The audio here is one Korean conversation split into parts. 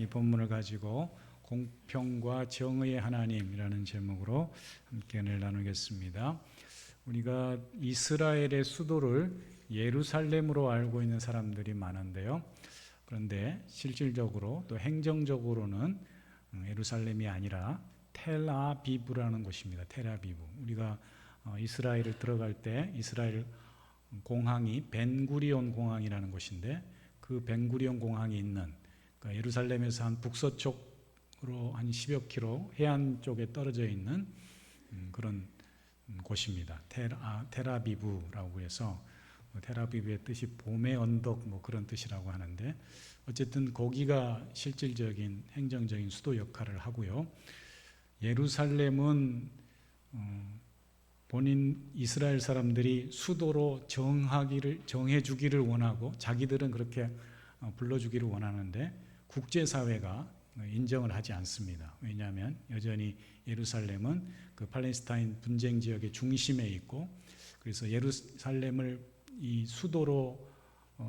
이 본문을 가지고 공평과 정의의 하나님이라는 제목으로 함께 은혜를 나누겠습니다. 우리가 이스라엘의 수도를 예루살렘으로 알고 있는 사람들이 많은데요. 그런데 실질적으로 또 행정적으로는 예루살렘이 아니라 텔아비브라는 곳입니다. 텔아비브. 우리가 이스라엘을 들어갈 때 이스라엘 공항이 벤구리온 공항이라는 곳인데, 그 벤구리온 공항이 있는, 그러니까 예루살렘에서 한 북서쪽으로 한 10여 킬로 해안 쪽에 떨어져 있는 그런 곳입니다. 텔아비브라고 해서, 텔아비브의 뜻이 봄의 언덕 그런 뜻이라고 하는데, 어쨌든 거기가 실질적인 행정적인 수도 역할을 하고요. 예루살렘은 본인 이스라엘 사람들이 수도로 정해주기를 원하고 자기들은 그렇게 불러주기를 원하는데 국제사회가 인정을 하지 않습니다. 왜냐하면 여전히 예루살렘은 그 팔레스타인 분쟁 지역의 중심에 있고, 그래서 예루살렘을 이 수도로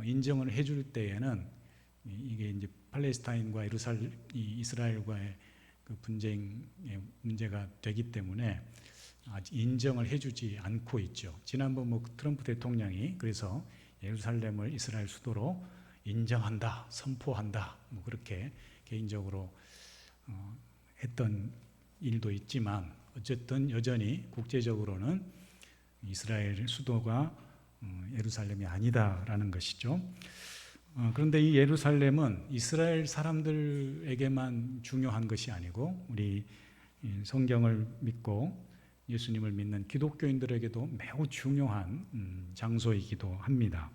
인정을 해줄 때에는 이게 이제 팔레스타인과 이스라엘과의 그 분쟁의 문제가 되기 때문에 아직 인정을 해주지 않고 있죠. 지난번 트럼프 대통령이 그래서 예루살렘을 이스라엘 수도로 인정한다, 선포한다, 그렇게 개인적으로 했던 일도 있지만, 어쨌든 여전히 국제적으로는 이스라엘 수도가 예루살렘이 아니다라는 것이죠. 그런데 이 예루살렘은 이스라엘 사람들에게만 중요한 것이 아니고 우리 성경을 믿고 예수님을 믿는 기독교인들에게도 매우 중요한 장소이기도 합니다.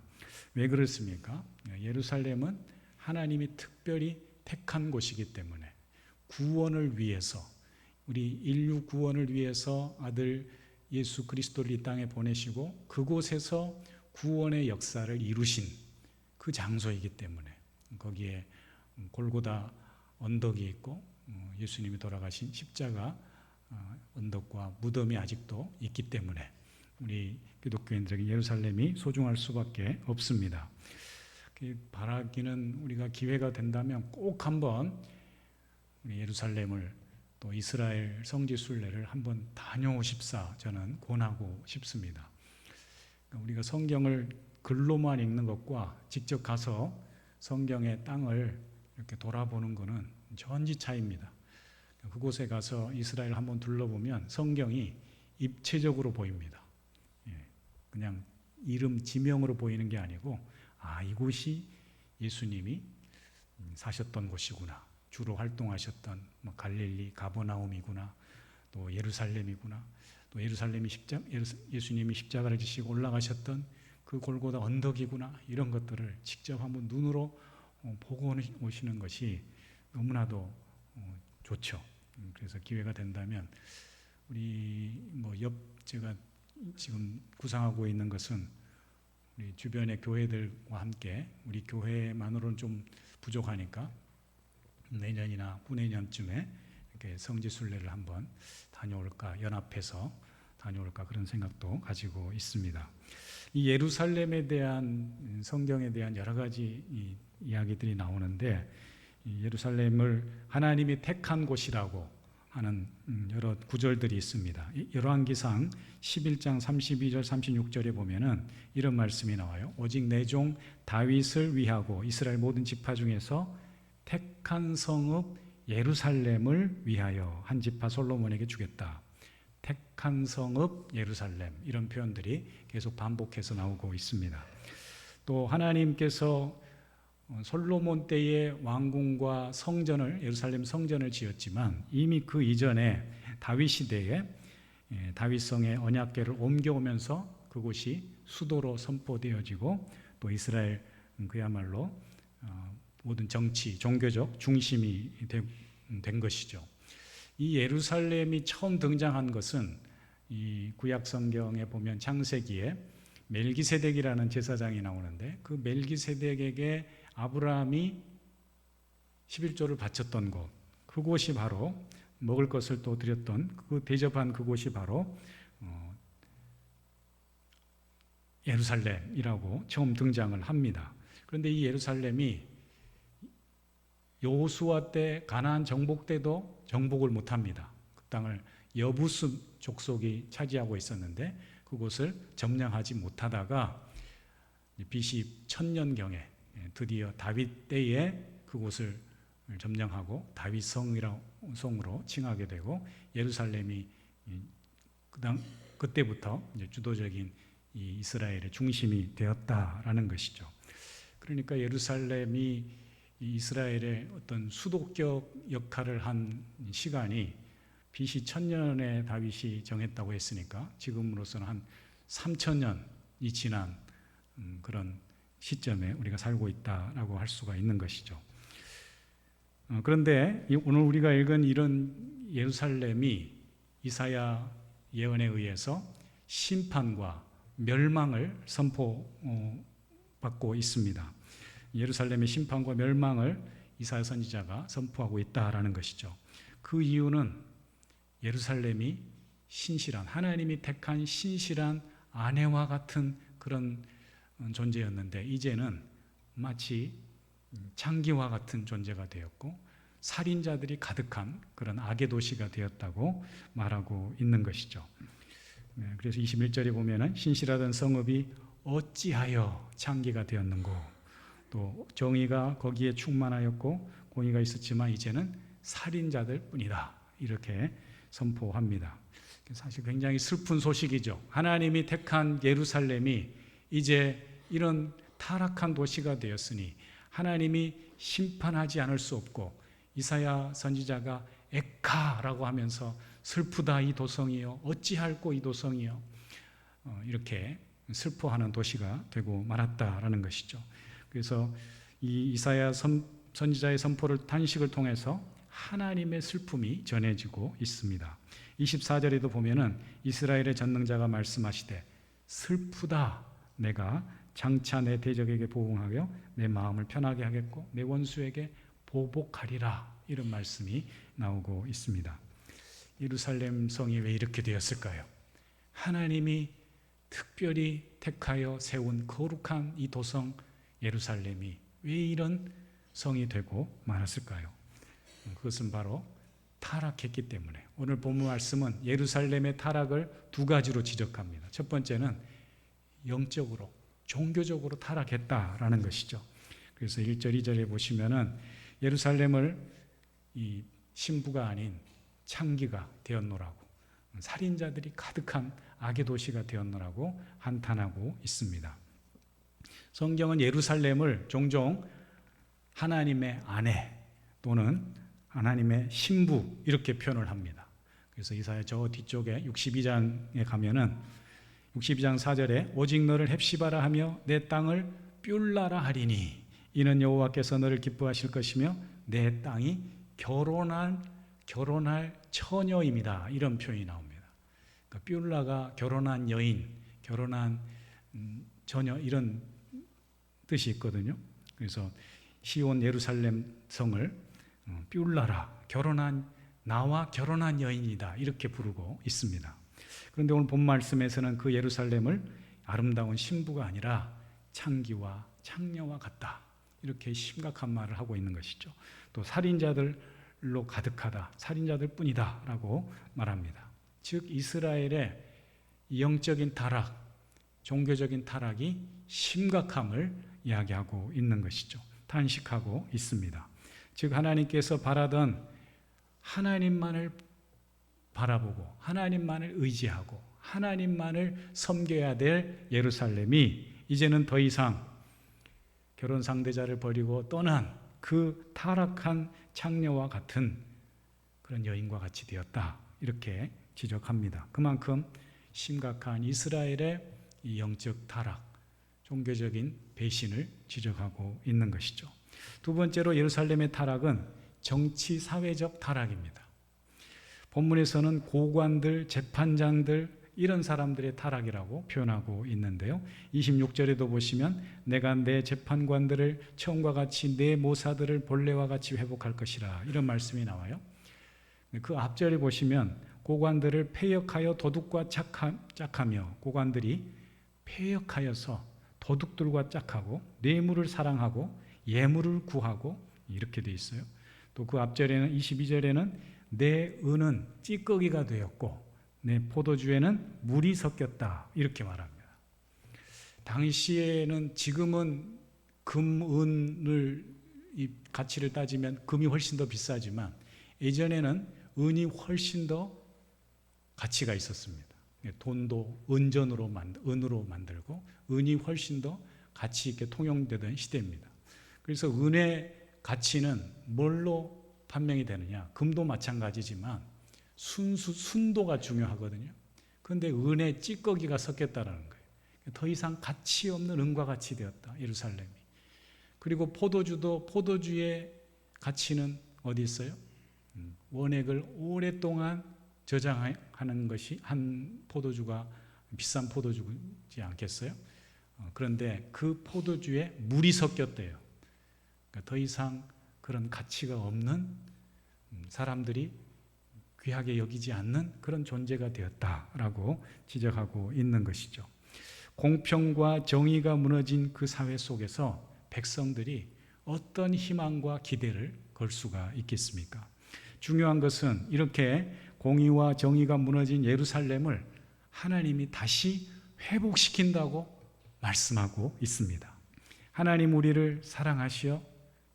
왜 그렇습니까? 예루살렘은 하나님이 특별히 택한 곳이기 때문에 구원을 위해서, 우리 인류 구원을 위해서 아들 예수 그리스도를 이 땅에 보내시고 그곳에서 구원의 역사를 이루신 그 장소이기 때문에, 거기에 골고다 언덕이 있고 예수님이 돌아가신 십자가 언덕과 무덤이 아직도 있기 때문에 우리 기독교인들에게 예루살렘이 소중할 수밖에 없습니다. 바라기는 우리가 기회가 된다면 꼭 한번 예루살렘을, 또 이스라엘 성지 순례를 한번 다녀오십사 저는 권하고 싶습니다. 우리가 성경을 글로만 읽는 것과 직접 가서 성경의 땅을 이렇게 돌아보는 것은 천지차이입니다. 그곳에 가서 이스라엘 한번 둘러보면 성경이 입체적으로 보입니다. 그냥 이름 지명으로 보이는 게 아니고, 이곳이 예수님이 사셨던 곳이구나, 주로 활동하셨던 갈릴리 가버나움이구나, 또 예루살렘이구나, 또 예수님이 십자가를 지시고 올라가셨던 그 골고다 언덕이구나, 이런 것들을 직접 한번 눈으로 보고 오시는 것이 너무나도 좋죠. 그래서 기회가 된다면 우리 제가 지금 구상하고 있는 것은 우리 주변의 교회들과 함께, 우리 교회만으로는 좀 부족하니까 내년이나 후내년쯤에 이렇게 성지순례를 한번 다녀올까, 연합해서 다녀올까, 그런 생각도 가지고 있습니다. 이 예루살렘에 대한, 성경에 대한 여러 가지 이야기들이 나오는데, 예루살렘을 하나님이 택한 곳이라고 하는 여러 구절들이 있습니다. 열왕기상 11장 32절 36절에 보면은 이런 말씀이 나와요. 오직 내 종 다윗을 위하고 이스라엘 모든 지파 중에서 택한 성읍 예루살렘을 위하여 한 지파 솔로몬에게 주겠다. 택한 성읍 예루살렘, 이런 표현들이 계속 반복해서 나오고 있습니다. 또 하나님께서 솔로몬 때의 왕궁과 성전을, 예루살렘 성전을 지었지만 이미 그 이전에 다윗 시대에 다윗성의 언약궤를 옮겨오면서 그곳이 수도로 선포되어지고, 또 이스라엘 그야말로 모든 정치, 종교적 중심이 된 것이죠. 이 예루살렘이 처음 등장한 것은 이 구약 성경에 보면 창세기에 멜기세덱이라는 제사장이 나오는데, 그 멜기세덱에게 아브라함이 11조를 바쳤던 곳, 그곳이 바로, 먹을 것을 또 드렸던 대접한 그곳이 바로 예루살렘이라고 처음 등장을 합니다. 그런데 이 예루살렘이 여호수아 때 가나안 정복 때도 정복을 못합니다. 그 땅을 여부스 족속이 차지하고 있었는데 그곳을 점령하지 못하다가 BC 1000년경에 드디어 다윗 때에 그곳을 점령하고 다윗 성으로 칭하게 되고 예루살렘이 그때부터 주도적인 이 이스라엘의 중심이 되었다라는 것이죠. 그러니까 예루살렘이 이스라엘의 어떤 수도격 역할을 한 시간이 BC 1000년에 다윗이 정했다고 했으니까 지금으로서는 한 3000년이 지난 그런 시점에 우리가 살고 있다라고 할 수가 있는 것이죠. 그런데 오늘 우리가 읽은 이런 예루살렘이 이사야 예언에 의해서 심판과 멸망을 선포받고 있습니다. 예루살렘의 심판과 멸망을 이사야 선지자가 선포하고 있다라는 것이죠. 그 이유는 예루살렘이 신실한, 하나님이 택한 신실한 아내와 같은 그런 존재였는데 이제는 마치 창기와 같은 존재가 되었고 살인자들이 가득한 그런 악의 도시가 되었다고 말하고 있는 것이죠. 그래서 21절에 보면은 신실하던 성읍이 어찌하여 창기가 되었는고, 또 정의가 거기에 충만하였고 공의가 있었지만 이제는 살인자들 뿐이다, 이렇게 선포합니다. 사실 굉장히 슬픈 소식이죠. 하나님이 택한 예루살렘이 이제 이런 타락한 도시가 되었으니 하나님이 심판하지 않을 수 없고, 이사야 선지자가 에카라고 하면서 슬프다 이 도성이요, 어찌할꼬 이 도성이요, 이렇게 슬퍼하는 도시가 되고 말았다라는 것이죠. 그래서 이 이사야 선지자의 선포를 단식을 통해서 하나님의 슬픔이 전해지고 있습니다. 24절에도 보면은 이스라엘의 전능자가 말씀하시되 슬프다, 내가 장차 내 대적에게 보응하여 내 마음을 편하게 하겠고 내 원수에게 보복하리라, 이런 말씀이 나오고 있습니다. 예루살렘 성이 왜 이렇게 되었을까요? 하나님이 특별히 택하여 세운 거룩한 이 도성 예루살렘이 왜 이런 성이 되고 말았을까요? 그것은 바로 타락했기 때문에. 오늘 본문 말씀은 예루살렘의 타락을 두 가지로 지적합니다. 첫 번째는 영적으로, 종교적으로 타락했다라는 것이죠. 그래서 1절, 2절에 보시면은 예루살렘을 이 신부가 아닌 창기가 되었노라고, 살인자들이 가득한 악의 도시가 되었노라고 한탄하고 있습니다. 성경은 예루살렘을 종종 하나님의 아내 또는 하나님의 신부 이렇게 표현을 합니다. 그래서 이사야 저 뒤쪽에 62장에 가면은 62장 4절에 오직 너를 헵시바라 하며 내 땅을 뷸라라 하리니 이는 여호와께서 너를 기뻐하실 것이며 내 땅이 결혼할 처녀임이다, 이런 표현이 나옵니다. 그러니까 뷸라가 결혼한 여인, 결혼한 처녀, 이런 뜻이 있거든요. 그래서 시온 예루살렘 성을 뷸라라, 나와 결혼한 여인이다, 이렇게 부르고 있습니다. 그런데 오늘 본 말씀에서는 그 예루살렘을 아름다운 신부가 아니라 창기와 창녀와 같다, 이렇게 심각한 말을 하고 있는 것이죠. 또 살인자들로 가득하다, 살인자들 뿐이다 라고 말합니다. 즉 이스라엘의 영적인 타락, 종교적인 타락이 심각함을 이야기하고 있는 것이죠. 탄식하고 있습니다. 즉 하나님께서 바라던 하나님만을 바라보고 하나님만을 의지하고 하나님만을 섬겨야 될 예루살렘이 이제는 더 이상 결혼 상대자를 버리고 떠난 그 타락한 창녀와 같은 그런 여인과 같이 되었다, 이렇게 지적합니다. 그만큼 심각한 이스라엘의 이 영적 타락, 종교적인 배신을 지적하고 있는 것이죠. 두 번째로 예루살렘의 타락은 정치 사회적 타락입니다. 본문에서는 고관들, 재판장들, 이런 사람들의 타락이라고 표현하고 있는데요. 26절에도 보시면 내가 내 재판관들을 처음과 같이 내 모사들을 본래와 같이 회복할 것이라, 이런 말씀이 나와요. 그 앞절에 보시면 고관들을 패역하여 도둑과 짝하며, 고관들이 패역하여서 도둑들과 짝하고 뇌물을 사랑하고 예물을 구하고, 이렇게 돼 있어요. 또 그 앞절에는 22절에는 내 은은 찌꺼기가 되었고 내 포도주에는 물이 섞였다 이렇게 말합니다. 당시에는 지금은 금, 은을 이 가치를 따지면 금이 훨씬 더 비싸지만 예전에는 은이 훨씬 더 가치가 있었습니다. 돈도 은으로 만들고 은이 훨씬 더 가치 있게 통용되던 시대입니다. 그래서 은의 가치는 뭘로 판명이 되느냐? 금도 마찬가지지만 순도가 중요하거든요. 그런데 은에 찌꺼기가 섞였다는 거예요. 더 이상 가치 없는 은과 같이 되었다, 예루살렘이. 그리고 포도주도 포도주의 가치는 어디 있어요? 원액을 오랫동안 저장하는 것이 한 포도주가 비싼 포도주지 않겠어요? 그런데 그 포도주에 물이 섞였대요. 그러니까 더 이상 그런 가치가 없는 사람들이 귀하게 여기지 않는 그런 존재가 되었다라고 지적하고 있는 것이죠. 공평과 정의가 무너진 그 사회 속에서 백성들이 어떤 희망과 기대를 걸 수가 있겠습니까? 중요한 것은 이렇게 공의와 정의가 무너진 예루살렘을 하나님이 다시 회복시킨다고 말씀하고 있습니다. 하나님 우리를 사랑하시어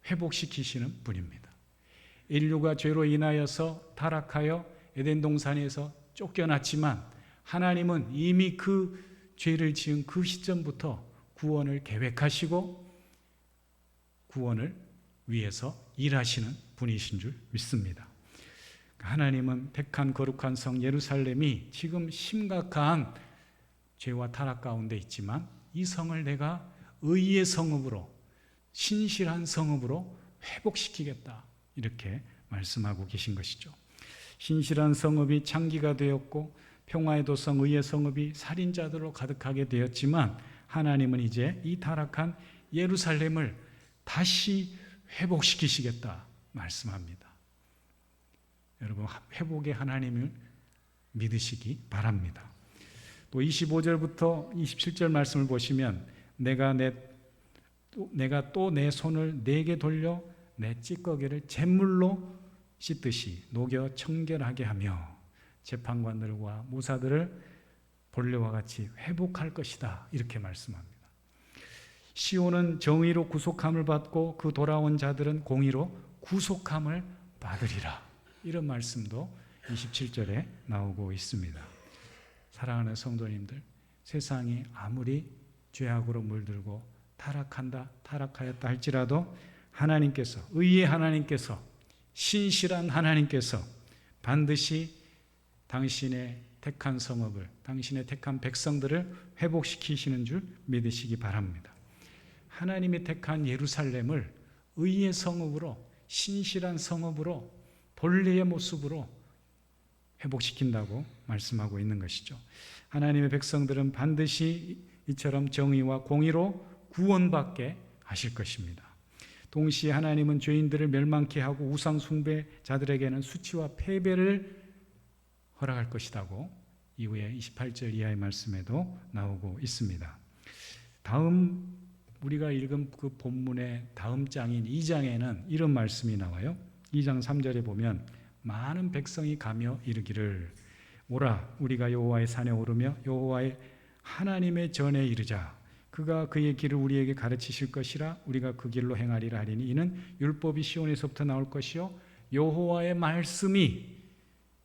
회복시키시는 분입니다. 인류가 죄로 인하여서 타락하여 에덴 동산에서 쫓겨났지만 하나님은 이미 그 죄를 지은 그 시점부터 구원을 계획하시고 구원을 위해서 일하시는 분이신 줄 믿습니다. 하나님은 택한 거룩한 성 예루살렘이 지금 심각한 죄와 타락 가운데 있지만 이 성을 내가 의의 성읍으로, 신실한 성읍으로 회복시키겠다 이렇게 말씀하고 계신 것이죠. 신실한 성읍이 창기가 되었고 평화의 도성 의의 성읍이 살인자들로 가득하게 되었지만 하나님은 이제 이 타락한 예루살렘을 다시 회복시키시겠다 말씀합니다. 여러분, 회복의 하나님을 믿으시기 바랍니다. 또 25절부터 27절 말씀을 보시면 내가 또 내 손을 내게 돌려 내 찌꺼기를 잿물로 씻듯이 녹여 청결하게 하며 재판관들과 모사들을 본래와 같이 회복할 것이다 이렇게 말씀합니다. 시온은 정의로 구속함을 받고 그 돌아온 자들은 공의로 구속함을 받으리라 이런 말씀도 27절에 나오고 있습니다. 사랑하는 성도님들, 세상이 아무리 죄악으로 물들고 타락하였다 할지라도 하나님께서, 의의 하나님께서, 신실한 하나님께서 반드시 당신의 택한 성읍을, 당신의 택한 백성들을 회복시키시는 줄 믿으시기 바랍니다. 하나님이 택한 예루살렘을 의의 성읍으로, 신실한 성읍으로, 본래의 모습으로 회복시킨다고 말씀하고 있는 것이죠. 하나님의 백성들은 반드시 이처럼 정의와 공의로 구원받게 하실 것입니다. 동시에 하나님은 죄인들을 멸망케 하고 우상 숭배자들에게는 수치와 패배를 허락할 것이라고 이후에 28절 이하의 말씀에도 나오고 있습니다. 다음 우리가 읽은 그 본문의 다음 장인 2장에는 이런 말씀이 나와요. 2장 3절에 보면 많은 백성이 가며 이르기를 오라 우리가 여호와의 산에 오르며 여호와의 하나님의 전에 이르자 그가 그의 길을 우리에게 가르치실 것이라 우리가 그 길로 행하리라 하리니 이는 율법이 시온에서부터 나올 것이요 여호와의 말씀이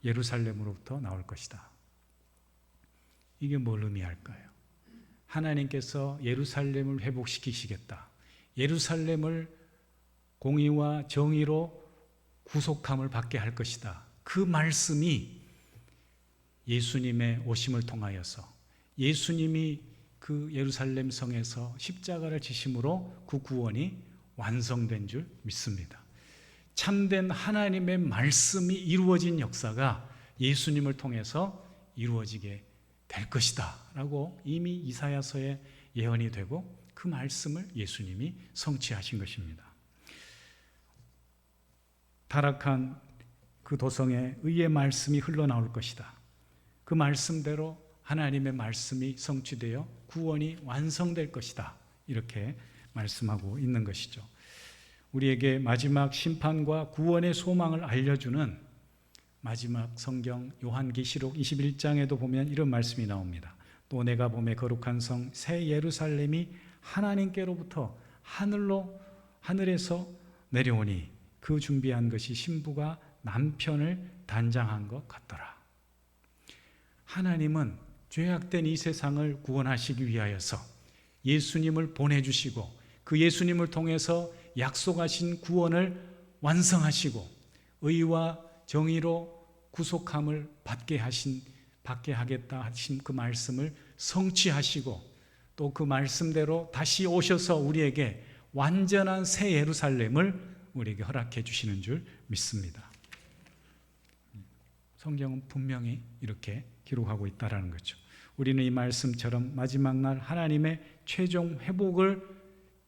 예루살렘으로부터 나올 것이다. 이게 뭘 의미할까요? 하나님께서 예루살렘을 회복시키시겠다. 예루살렘을 공의와 정의로 구속함을 받게 할 것이다. 그 말씀이 예수님의 오심을 통하여서 예수님이 그 예루살렘 성에서 십자가를 지심으로 그 구원이 완성된 줄 믿습니다. 참된 하나님의 말씀이 이루어진 역사가 예수님을 통해서 이루어지게 될 것이다 라고 이미 이사야서에 예언이 되고 그 말씀을 예수님이 성취하신 것입니다. 타락한 그 도성에 의의 말씀이 흘러나올 것이다. 그 말씀대로 하나님의 말씀이 성취되어 구원이 완성될 것이다. 이렇게 말씀하고 있는 것이죠. 우리에게 마지막 심판과 구원의 소망을 알려주는 마지막 성경 요한계시록 21장에도 보면 이런 말씀이 나옵니다. 또 내가 보매 거룩한 성 새 예루살렘이 하나님께로부터 하늘에서 내려오니 그 준비한 것이 신부가 남편을 단장한 것 같더라. 하나님은 죄악된 이 세상을 구원하시기 위하여서 예수님을 보내주시고 그 예수님을 통해서 약속하신 구원을 완성하시고 의와 정의로 구속함을 받게 하겠다 하신 그 말씀을 성취하시고 또 그 말씀대로 다시 오셔서 우리에게 완전한 새 예루살렘을 우리에게 허락해 주시는 줄 믿습니다. 성경은 분명히 이렇게 기록하고 있다는 거죠. 우리는 이 말씀처럼 마지막 날 하나님의 최종 회복을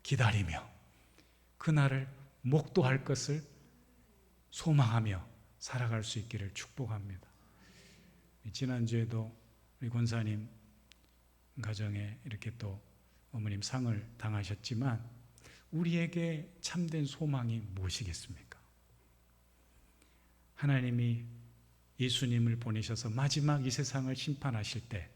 기다리며 그날을 목도할 것을 소망하며 살아갈 수 있기를 축복합니다. 지난주에도 우리 권사님 가정에 이렇게 또 어머님 상을 당하셨지만 우리에게 참된 소망이 무엇이겠습니까? 하나님이 예수님을 보내셔서 마지막 이 세상을 심판하실 때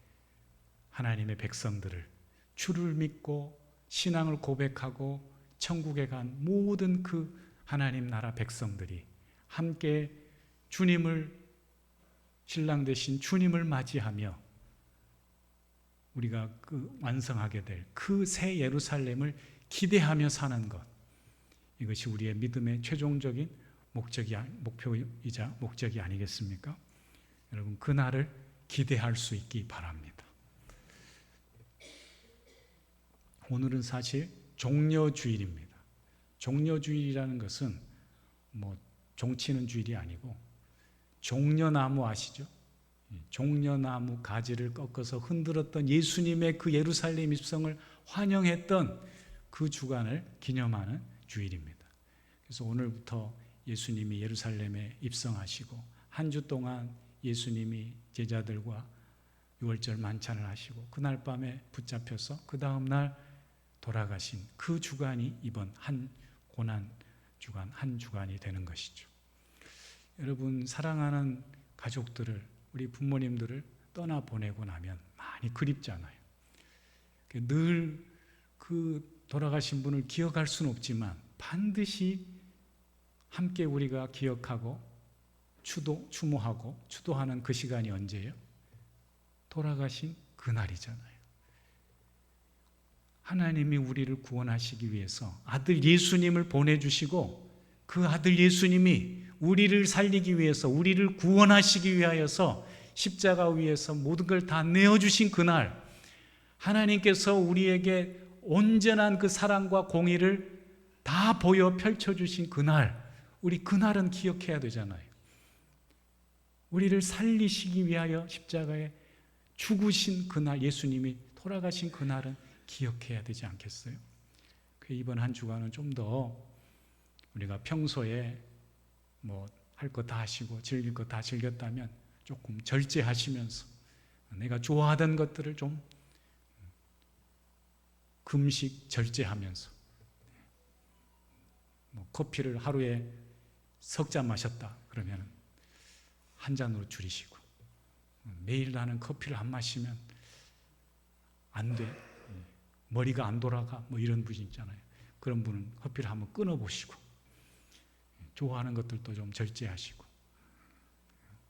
하나님의 백성들을 주를 믿고 신앙을 고백하고 천국에 간 모든 그 하나님 나라 백성들이 함께 신랑 되신 주님을 맞이하며 우리가 완성하게 될 그 새 예루살렘을 기대하며 사는 것, 이것이 우리의 믿음의 최종적인 목표이자 목적이 아니겠습니까? 여러분, 그날을 기대할 수 있기 바랍니다. 오늘은 사실 종려주일입니다. 종려주일이라는 것은 종치는 주일이 아니고 종려나무 아시죠? 종려나무 가지를 꺾어서 흔들었던 예수님의 그 예루살렘 입성을 환영했던 그 주간을 기념하는 주일입니다. 그래서 오늘부터 예수님이 예루살렘에 입성하시고 한 주 동안 예수님이 제자들과 유월절 만찬을 하시고 그날 밤에 붙잡혀서 그 다음 날 돌아가신 그 주간이 이번 한 고난 주간, 한 주간이 되는 것이죠. 여러분, 사랑하는 가족들을, 우리 부모님들을 떠나보내고 나면 많이 그립잖아요. 늘 그 돌아가신 분을 기억할 수는 없지만 반드시 함께 우리가 기억하고 추모하고 추도하는 그 시간이 언제예요? 돌아가신 그날이잖아요. 하나님이 우리를 구원하시기 위해서 아들 예수님을 보내주시고 그 아들 예수님이 우리를 살리기 위해서, 우리를 구원하시기 위하여서 십자가 위에서 모든 걸 다 내어주신 그날, 하나님께서 우리에게 온전한 그 사랑과 공의를 다 보여 펼쳐주신 그날, 우리 그날은 기억해야 되잖아요. 우리를 살리시기 위하여 십자가에 죽으신 그날, 예수님이 돌아가신 그날은 기억해야 되지 않겠어요? 이번 한 주간은 좀 더 우리가 평소에 할 거 다 하시고 즐길 거 다 즐겼다면 조금 절제하시면서 내가 좋아하던 것들을 좀 금식 절제하면서 커피를 하루에 석 잔 마셨다 그러면 한 잔으로 줄이시고, 매일 나는 커피를 안 마시면 안 돼, 머리가 안 돌아가, 이런 분이 있잖아요. 그런 분은 커피를 한번 끊어보시고 좋아하는 것들도 좀 절제하시고,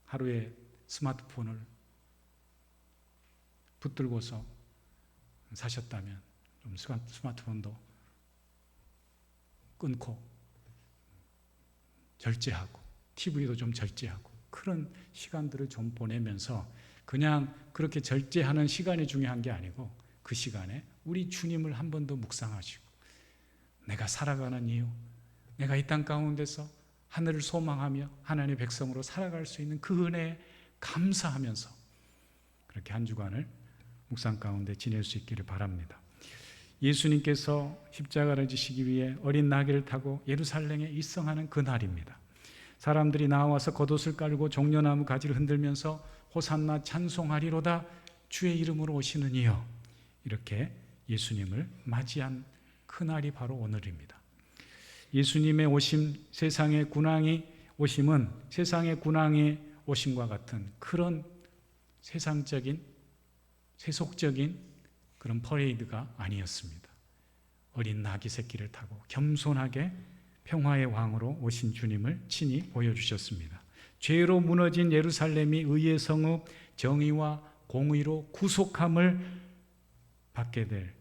하루에 스마트폰을 붙들고서 사셨다면 좀 스마트폰도 끊고 절제하고 TV도 좀 절제하고 그런 시간들을 좀 보내면서, 그냥 그렇게 절제하는 시간이 중요한 게 아니고 그 시간에 우리 주님을 한 번 더 묵상하시고, 내가 살아가는 이유, 내가 이 땅 가운데서 하늘을 소망하며 하나님의 백성으로 살아갈 수 있는 그 은혜에 감사하면서 그렇게 한 주간을 묵상 가운데 지낼 수 있기를 바랍니다. 예수님께서 십자가를 지시기 위해 어린 나귀를 타고 예루살렘에 입성하는 그날입니다. 사람들이 나와서 겉옷을 깔고 종려나무 가지를 흔들면서 호산나 찬송하리로다 주의 이름으로 오시는 이여, 이렇게 예수님을 맞이한 그날이 바로 오늘입니다. 예수님의 오심, 세상의 군왕이 오심은 세상의 군왕의 오심과 같은 그런 세상적인 세속적인 그런 퍼레이드가 아니었습니다. 어린 나귀 새끼를 타고 겸손하게 평화의 왕으로 오신 주님을 친히 보여주셨습니다. 죄로 무너진 예루살렘이 의의 성읍, 정의와 공의로 구속함을 받게 될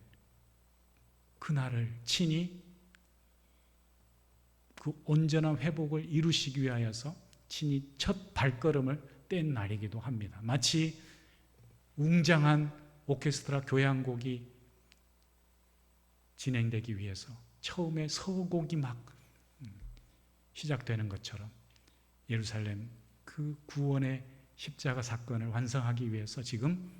그날을 친히 그 온전한 회복을 이루시기 위하여서 친히 첫 발걸음을 뗀 날이기도 합니다. 마치 웅장한 오케스트라 교향곡이 진행되기 위해서 처음에 서곡이 막 시작되는 것처럼 예루살렘 그 구원의 십자가 사건을 완성하기 위해서 지금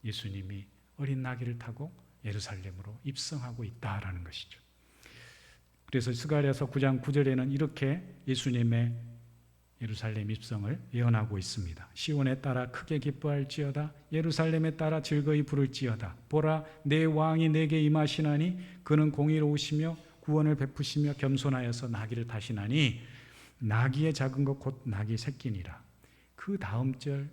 예수님이 어린 나귀를 타고 예루살렘으로 입성하고 있다라는 것이죠. 그래서 스가랴서 9장 9절에는 이렇게 예수님의 예루살렘 입성을 예언하고 있습니다. 시온에 따라 크게 기뻐할지어다. 예루살렘에 따라 즐거이 부를지어다. 보라, 내 왕이 내게 임하시나니 그는 공의로우시며 구원을 베푸시며 겸손하여서 나귀를 타시나니 나귀의 작은 것 곧 나귀 새끼니라. 그 다음 절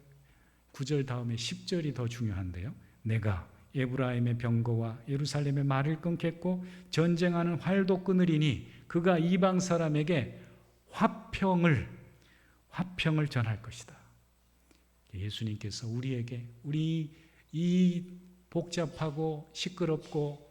9절 다음에 10절이 더 중요한데요. 내가 에브라임의 병거와 예루살렘의 말을 끊겠고 전쟁하는 활도 끊으리니 그가 이방 사람에게 화평을 전할 것이다. 예수님께서 우리에게 우리 이 복잡하고 시끄럽고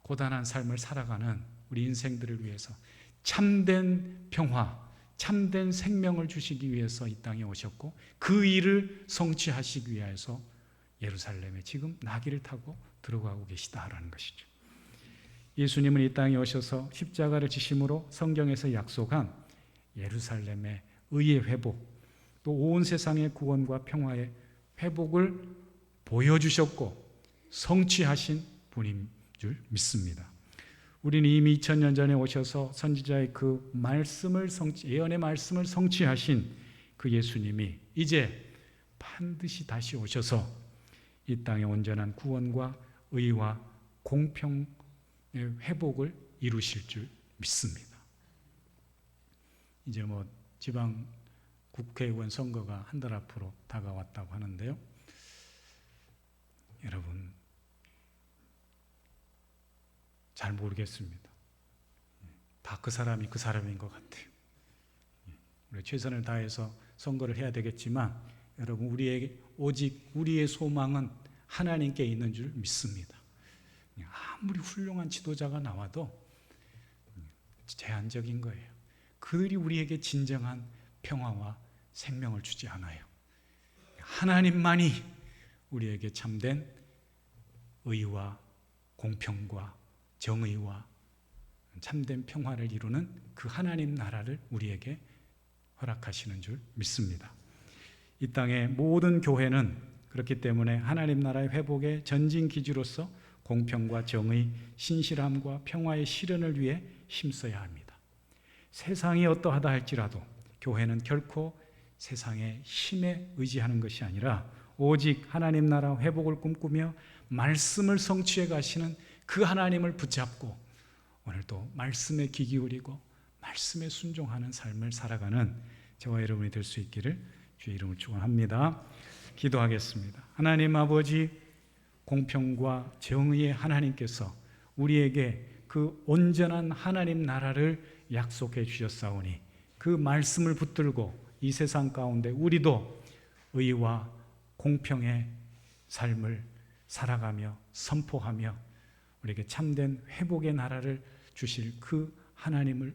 고단한 삶을 살아가는 우리 인생들을 위해서 참된 평화, 참된 생명을 주시기 위해서 이 땅에 오셨고 그 일을 성취하시기 위해서 예루살렘에 지금 나귀를 타고 들어가고 계시다라는 것이죠. 예수님은 이 땅에 오셔서 십자가를 지심으로 성경에서 약속한 예루살렘의 의의 회복, 또 온 세상의 구원과 평화의 회복을 보여주셨고 성취하신 분인 줄 믿습니다. 우리는 이미 2000년 전에 오셔서 선지자의 그 말씀을 예언의 말씀을 성취하신 그 예수님이 이제 반드시 다시 오셔서 이 땅의 온전한 구원과 의와 공평의 회복을 이루실 줄 믿습니다. 이제 지방 국회의원 선거가 한 달 앞으로 다가왔다고 하는데요. 여러분 잘 모르겠습니다. 다 그 사람이 그 사람인 것 같아요. 우리 최선을 다해서 선거를 해야 되겠지만 여러분 오직 우리의 소망은 하나님께 있는 줄 믿습니다. 아무리 훌륭한 지도자가 나와도 제한적인 거예요. 그들이 우리에게 진정한 평화와 생명을 주지 않아요. 하나님만이 우리에게 참된 의와 공평과 정의와 참된 평화를 이루는 그 하나님 나라를 우리에게 허락하시는 줄 믿습니다. 이 땅의 모든 교회는 그렇기 때문에 하나님 나라의 회복의 전진 기지로서 공평과 정의, 신실함과 평화의 실현을 위해 힘써야 합니다. 세상이 어떠하다 할지라도 교회는 결코 세상의 힘에 의지하는 것이 아니라 오직 하나님 나라 회복을 꿈꾸며 말씀을 성취해 가시는 그 하나님을 붙잡고 오늘도 말씀에 귀 기울이고 말씀에 순종하는 삶을 살아가는 저와 여러분이 될 수 있기를 주의 이름을 축원합니다. 기도하겠습니다. 하나님 아버지, 공평과 정의의 하나님께서 우리에게 그 온전한 하나님 나라를 약속해 주셨사오니 그 말씀을 붙들고 이 세상 가운데 우리도 의와 공평의 삶을 살아가며 선포하며 우리에게 참된 회복의 나라를 주실 그 하나님을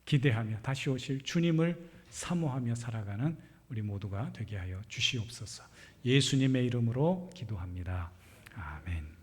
기대하며 다시 오실 주님을 사모하며 살아가는 우리 모두가 되게 하여 주시옵소서. 예수님의 이름으로 기도합니다. 아멘.